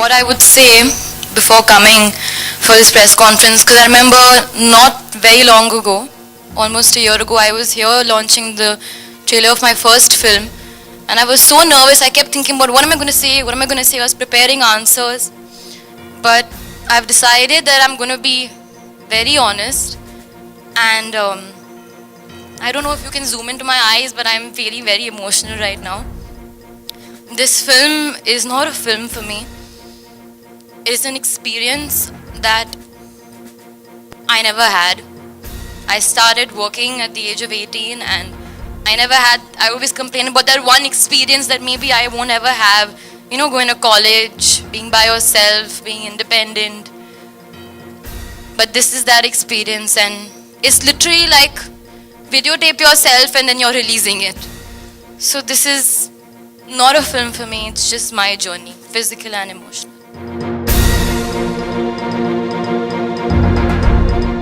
what I would say before coming for this press conference, because I remember not very long ago, almost a year ago, I was here launching the trailer of my first film, and I was so nervous. I kept thinking about what am I going to say, what am I going to say. I was preparing answers, but I've decided that I'm going to be very honest, and I don't know if you can zoom into my eyes, but I'm feeling very emotional right now. This film is not a film for me. It is an experience that I never had. I started working at the age of 18 and I always complain about that one experience that maybe I won't ever have. You know, going to college, being by yourself, being independent. But this is that experience, and it's literally like videotape yourself and then you're releasing it. So this is not a film for me, it's just my journey, physical and emotional.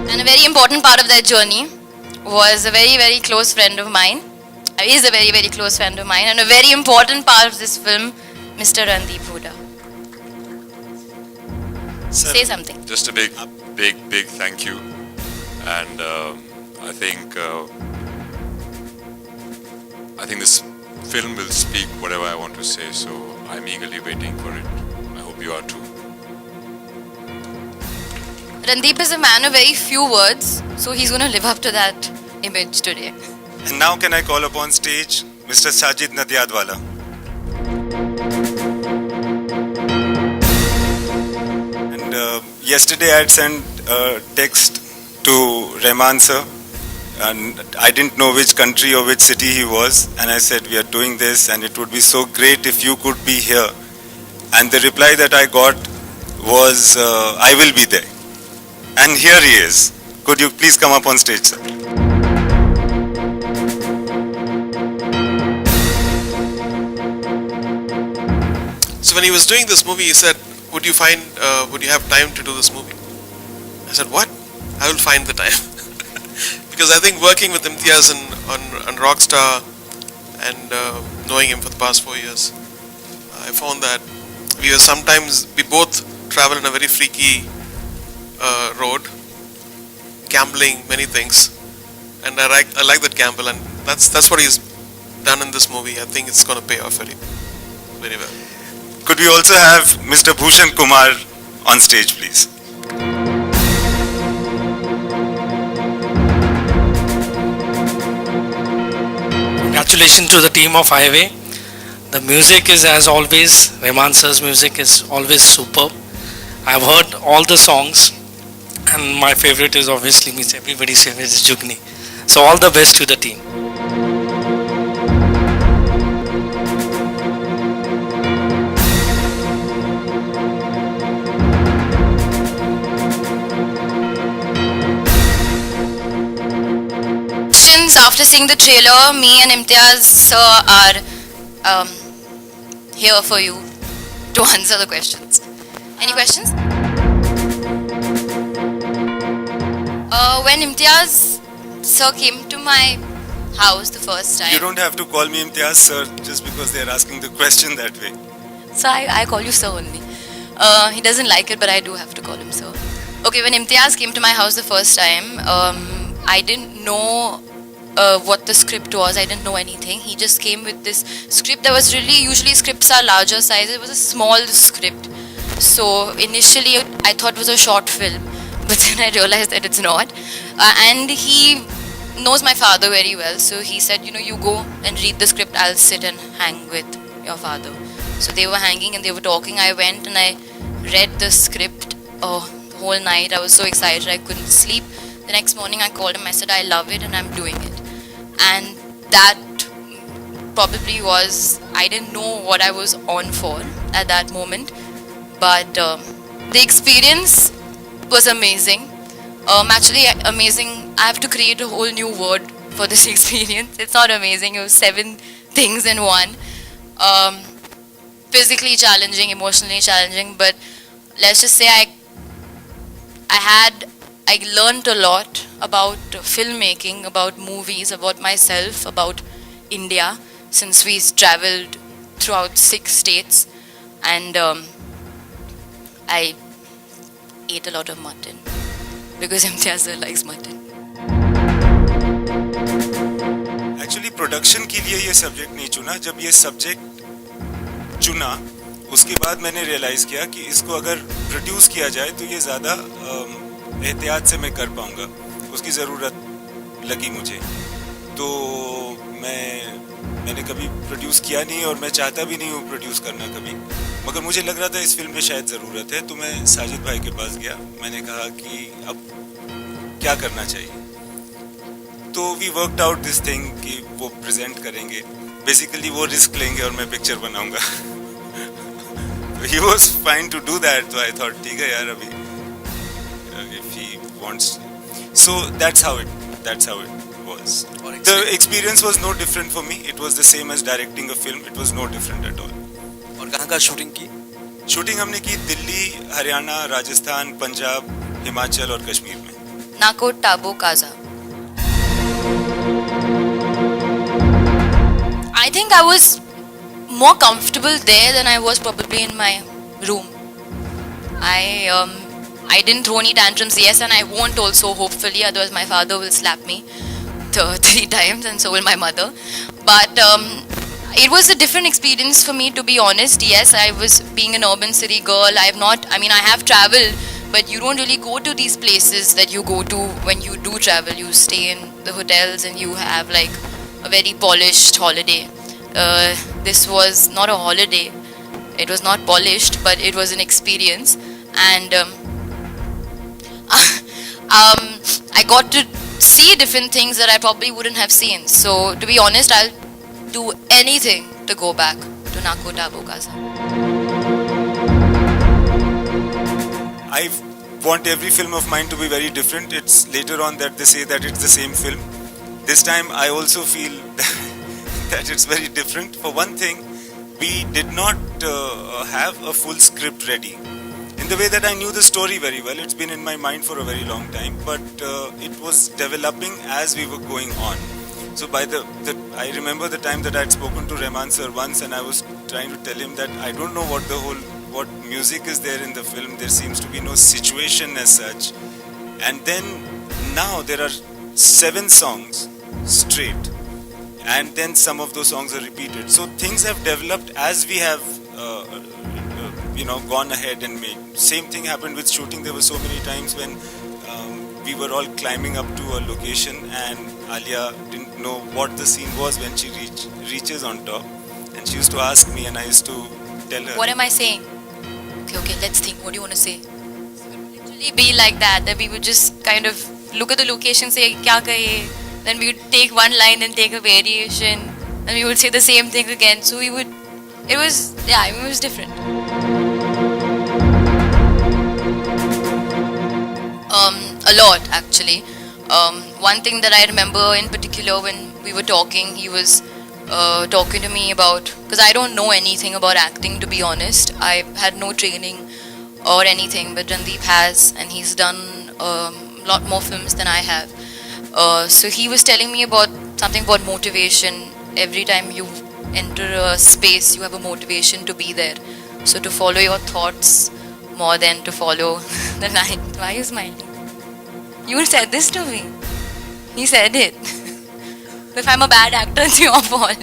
And a very important part of that journey was a very, very close friend of mine. He is a very, very close friend of mine, and a very important part of this film, Mr. Randeep Hooda. Say something. Just a big thank you. And I think this film will speak whatever I want to say, so I'm eagerly waiting for it. I hope you are too. Randeep is a man of very few words, so he's going to live up to that image today. And now can I call upon stage Mr. Sajid Nadyadwala. And yesterday I had sent a text to Rahman sir, and I didn't know which country or which city he was, and I said we are doing this and it would be so great if you could be here. And the reply that I got was I will be there. And here he is. Could you please come up on stage, sir? So when he was doing this movie, he said, would you have time to do this movie? I said, what? I will find the time. Because I think working with Imtiaz on Rockstar and knowing him for the past 4 years, I found that we both travel in a very freaky road, gambling, many things, and I like that gamble, and that's what he's done in this movie. I think it's going to pay off very, very well. Could we also have Mr. Bhushan Kumar on stage, please? Congratulations to the team of Highway. The music is, as always, Rahman sir's music is always superb. I've heard all the songs, and my favorite is obviously, everybody's favorite is Jugni. So all the best to the team. After seeing the trailer, me and Imtiaz sir are here for you to answer the questions. Any questions? When Imtiaz sir came to my house the first time... You don't have to call me Imtiaz sir just because they are asking the question that way. So I call you sir only. He doesn't like it, but I do have to call him sir. Okay, when Imtiaz came to my house the first time, I didn't know what the script was. I didn't know anything. He just came with this script that was usually scripts are larger size. It was a small script. So initially I thought it was a short film, but then I realized that it's not. And he knows my father very well. So he said, you go and read the script. I'll sit and hang with your father. So they were hanging and they were talking. I went and I read the script the whole night. I was so excited I couldn't sleep. The next morning I called him. I said, I love it and I'm doing it. And that probably was, I didn't know what I was on for at that moment, but the experience was amazing. Actually amazing. I have to create a whole new word for this experience. It's not amazing. It was 7 things in one. Physically challenging, emotionally challenging, but let's just say I learned a lot about filmmaking, about movies, about myself, about India, since we traveled throughout 6 states. And I ate a lot of mutton because Imtiaz sir likes mutton. Actually production के लिए ये subject नहीं चुना. जब ये subject चुना उसके बाद मैंने रियलाइज़ किया कि इसको अगर प्रोड्यूस किया जाए तो ये ज़्यादा एहतियात से मैं कर पाऊँगा. उसकी ज़रूरत लगी मुझे. तो मैंने कभी प्रोड्यूस किया नहीं और मैं चाहता भी नहीं हूँ प्रोड्यूस करना कभी. मगर मुझे लग रहा था इस फिल्म में शायद ज़रूरत है. तो मैं साजिद भाई के पास गया. मैंने कहा कि अब क्या करना चाहिए. तो we worked out this thing कि वो प्रेजेंट करेंगे. बेसिकली वो रिस्क लेंगे और मैं पिक्चर बनाऊंगा. He was fine to do that. तो आई थॉट ठीक है यार अभी if he wants. So that's how it was. The experience was no different for me. It was the same as directing a film. It was no different at all. और कहाँ का shooting की? Shooting हमने की दिल्ली, हरियाणा, राजस्थान, पंजाब, हिमाचल और कश्मीर में. Nakot Tabo Kaza. I think I was more comfortable there than I was probably in my room. I didn't throw any tantrums, yes, and I won't also, hopefully, otherwise my father will slap me 3 times and so will my mother. But it was a different experience for me, to be honest. Yes, I was being an urban city girl. I have traveled, but you don't really go to these places that you go to when you do travel. You stay in the hotels and you have like a very polished holiday. This was not a holiday. It was not polished, but it was an experience. And I got to see different things that I probably wouldn't have seen. So, to be honest, I'll do anything to go back to Nakot Tabo Kaza. I want every film of mine to be very different. It's later on that they say that it's the same film. This time I also feel that it's very different. For one thing, we did not have a full script ready. In the way that I knew the story very well, it's been in my mind for a very long time, but it was developing as we were going on. So I remember the time that I had spoken to Rahman sir once, and I was trying to tell him that I don't know what music is there in the film. There seems to be no situation as such. And then now there are 7 songs straight, and then some of those songs are repeated. So things have developed as we have gone ahead and made. Same thing happened with shooting. There were so many times when we were all climbing up to a location and Alia didn't know what the scene was when she reaches on top, and she used to ask me and I used to tell her. What am I saying? Okay, let's think. What do you want to say? So it would literally be like that we would just kind of look at the location, say, kya kahe? Then we would take one line and take a variation, and we would say the same thing again. So it was different. A lot, actually. One thing that I remember in particular when we were talking, he was talking to me about, because I don't know anything about acting, to be honest. I had no training or anything, but Randeep has, and he's done a lot more films than I have. So he was telling me about something about motivation. Every time you enter a space, you have a motivation to be there. So to follow your thoughts more than to follow the line. Why are you smiling? You said this to me. He said it. If I'm a bad actor, it's your fault.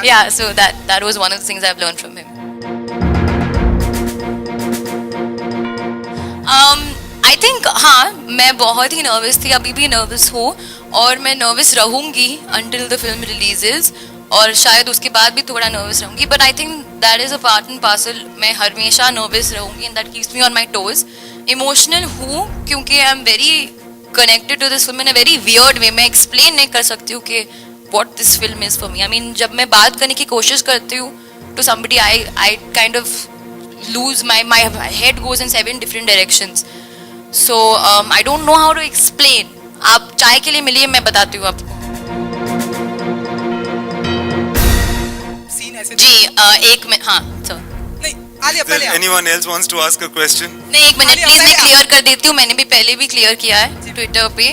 Yeah, so that was one of the things I've learned from him. I think मैं बहुत ही nervous थी, अभी भी nervous हूँ, और मैं nervous रहूँगी until the film releases, और शायद उसके बाद भी थोड़ा nervous रहूँगी. But I think that is a part and parcel. मैं हमेशा nervous रहूँगी, and that keeps me on my toes. Emotional हूँ क्योंकि I am very connected to this film in a very weird way. मैं explain नहीं कर सकती हूँ कि what this film is for me. I mean, जब मैं बात करने की कोशिश करती हूँ to somebody, I kind of lose my head goes in 7 different directions. So I don't know how to explain. आप चाय के लिए मिलिए, मैं बताती हूँ आपको. सीन ऐसे जी एक मिनट. हाँ सर. नहीं आलिया पहले आप. Anyone else wants to ask a question? नहीं, एक मिनट प्लीज, मैं क्लियर कर देती हूँ. मैंने भी पहले भी क्लियर किया है ट्विटर पे.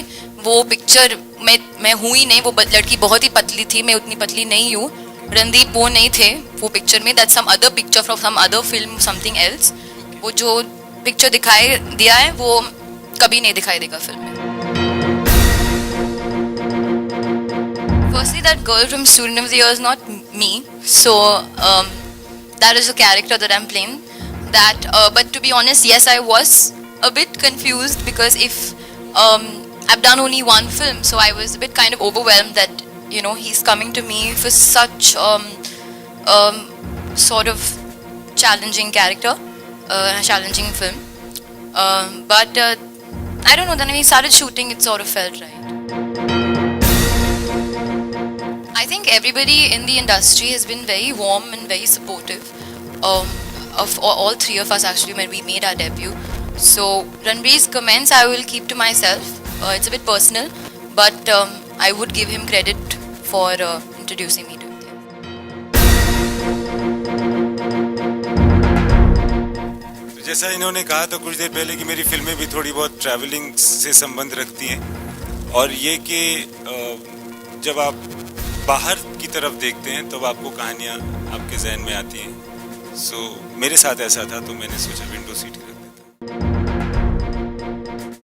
वो पिक्चर मैं हूँ ही नहीं. वो लड़की बहुत ही पतली थी, मैं उतनी पतली नहीं हूँ. रणदीप वो नहीं थे वो पिक्चर में. That's some other picture from some other film, something else. वो जो पिक्चर दिखाई दिया है वो कभी नहीं दिखाई देगा फिल्म में. Firstly, that girl from Student of the Year is not me, so that is a character that I'm playing. But to be honest, yes, I was a bit confused because if I've done only one film, so I was a bit kind of overwhelmed that he's coming to me for such sort of challenging character, challenging film. But I don't know. Then when we started shooting, it sort of felt right. I think everybody in the industry has been very warm and very supportive of all three of us actually when we made our debut. So Ranveer's comments I will keep to myself. It's a bit personal, but I would give him credit for introducing me to him. तो जैसा इन्होंने कहा तो कुछ देर पहले कि मेरी फिल्में भी थोड़ी बहुत ट्रैवलिंग से संबंध रखती हैं और ये कि जब आप बाहर की तरफ देखते हैं तब आपको कहानियाँ आपके जहन में आती हैं. सो मेरे साथ ऐसा था तो मैंने सोचा विंडो सीट कर देता.